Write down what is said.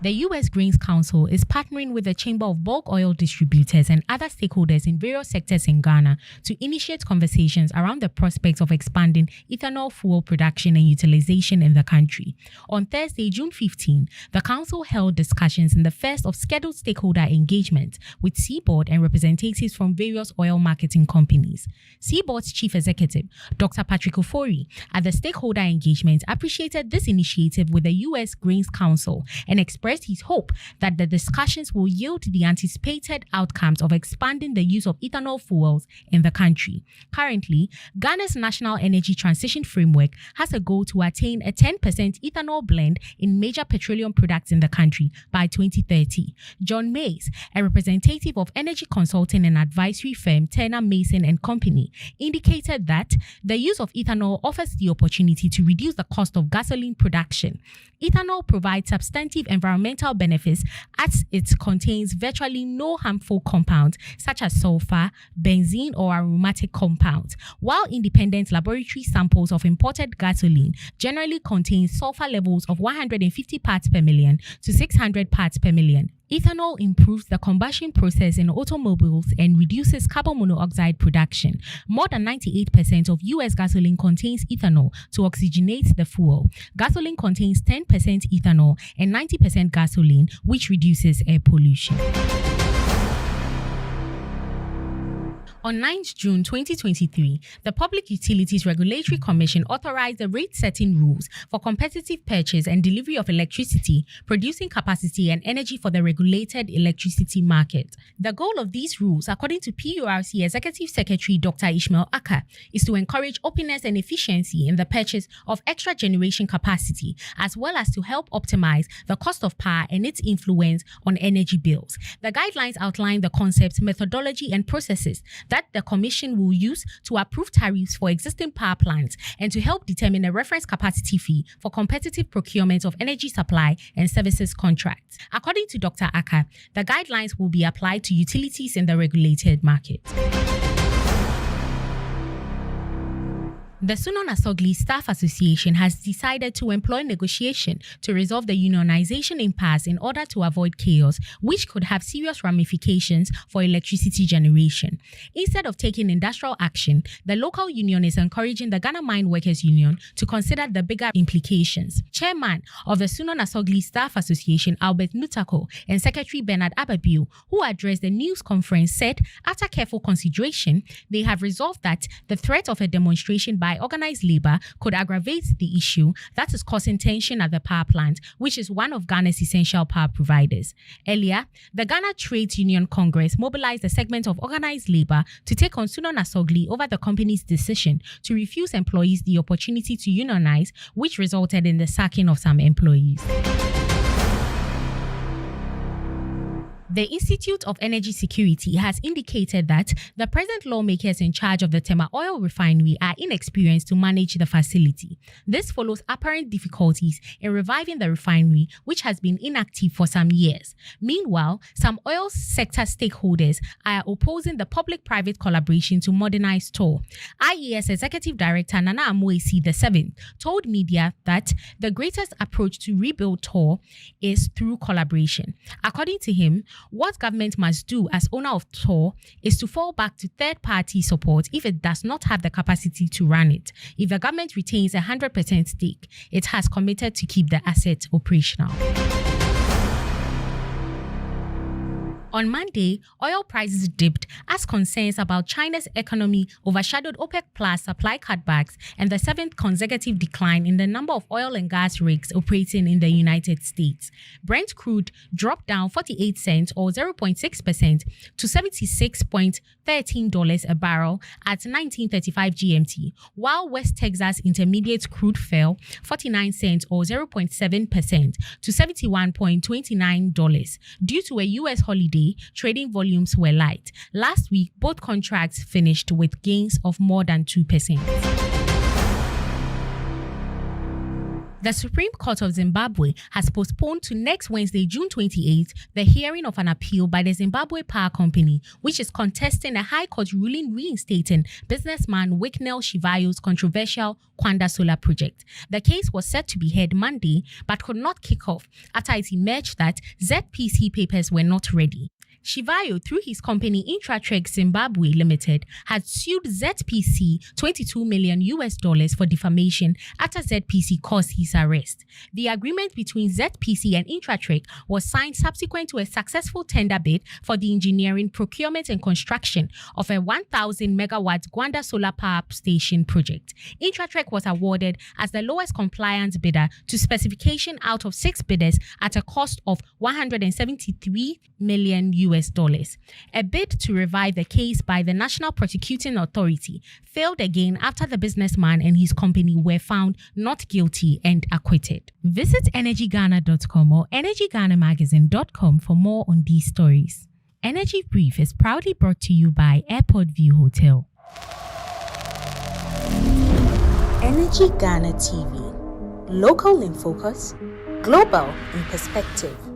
The U.S. Grains Council is partnering with the Chamber of Bulk Oil Distributors and other stakeholders in various sectors in Ghana to initiate conversations around the prospects of expanding ethanol fuel production and utilization in the country. On Thursday, June 15, the Council held discussions in the first of scheduled stakeholder engagement with CBOD and representatives from various oil marketing companies. CBOD's Chief Executive, Dr. Patrick Ofori, at the stakeholder engagement appreciated this initiative with the U.S. Grains Council and expressed his hope that the discussions will yield the anticipated outcomes of expanding the use of ethanol fuels in the country. Currently, Ghana's National Energy Transition Framework has a goal to attain a 10% ethanol blend in major petroleum products in the country by 2030. John Mays, a representative of energy consulting and advisory firm Turner Mason and Company, indicated that the use of ethanol offers the opportunity to reduce the cost of gasoline production. Ethanol provides substantive environmental benefits as it contains virtually no harmful compounds such as sulfur, benzene, or aromatic compounds, while independent laboratory samples of imported gasoline generally contain sulfur levels of 150 parts per million to 600 parts per million. Ethanol improves the combustion process in automobiles and reduces carbon monoxide production. More than 98% of U.S. gasoline contains ethanol to oxygenate the fuel. Gasoline contains 10% ethanol and 90% gasoline, which reduces air pollution. On 9th June 2023, the Public Utilities Regulatory Commission authorized the rate-setting rules for competitive purchase and delivery of electricity, producing capacity and energy for the regulated electricity market. The goal of these rules, according to PURC Executive Secretary Dr. Ishmael Aka, is to encourage openness and efficiency in the purchase of extra generation capacity, as well as to help optimize the cost of power and its influence on energy bills. The guidelines outline the concepts, methodology, and processes that the Commission will use to approve tariffs for existing power plants and to help determine a reference capacity fee for competitive procurement of energy supply and services contracts. According to Dr. Aka, the guidelines will be applied to utilities in the regulated market. The Sunon Asogli Staff Association has decided to employ negotiation to resolve the unionization impasse in order to avoid chaos, which could have serious ramifications for electricity generation. Instead of taking industrial action, the local union is encouraging the Ghana Mine Workers Union to consider the bigger implications. Chairman of the Sunon Asogli Staff Association, Albert Nutako, and Secretary Bernard Ababiu, who addressed the news conference, said after careful consideration, they have resolved that the threat of a demonstration by organized labor could aggravate the issue that is causing tension at the power plant, which is one of Ghana's essential power providers. Earlier, the Ghana Trades Union Congress mobilized a segment of organized labor to take on Sunon Asogli over the company's decision to refuse employees the opportunity to unionize, which resulted in the sacking of some employees. The Institute of Energy Security has indicated that the present lawmakers in charge of the Tema Oil Refinery are inexperienced to manage the facility. This follows apparent difficulties in reviving the refinery, which has been inactive for some years. Meanwhile, some oil sector stakeholders are opposing the public-private collaboration to modernize TOR. IES Executive Director Nana Amoesi VII told media that the greatest approach to rebuild TOR is through collaboration. According to him, what government must do as owner of TOR is to fall back to third-party support if it does not have the capacity to run it. If the government retains a 100% stake, it has committed to keep the asset operational. On Monday, oil prices dipped as concerns about China's economy overshadowed OPEC Plus supply cutbacks and the seventh consecutive decline in the number of oil and gas rigs operating in the United States. Brent crude dropped down 48 cents or 0.6% to $76.13 a barrel at 19:35 GMT, while West Texas Intermediate crude fell 49 cents or 0.7% to $71.29. Due to a U.S. holiday, trading volumes were light. Last week, both contracts finished with gains of more than 2%. The Supreme Court of Zimbabwe has postponed to next Wednesday, June 28th, the hearing of an appeal by the Zimbabwe Power Company, which is contesting a High Court ruling reinstating businessman Wicknell Shivayo's controversial Gwanda Solar Project. The case was set to be heard Monday, but could not kick off after it emerged that ZPC papers were not ready. Shivayo, through his company Intratrek Zimbabwe Limited, had sued ZPC $22 million for defamation after ZPC caused his arrest. The agreement between ZPC and Intratrek was signed subsequent to a successful tender bid for the engineering, procurement and construction of a 1,000 megawatt Gwanda Solar Power Station project. Intratrek was awarded as the lowest compliance bidder to specification out of 6 bidders at a cost of $173 million. A bid to revive the case by the National Prosecuting Authority failed again after the businessman and his company were found not guilty and acquitted. Visit energyghana.com or energyghana.com for more on these stories. Energy Brief is proudly brought to you by Airport View Hotel. Energy Ghana TV. Local in focus, global in perspective.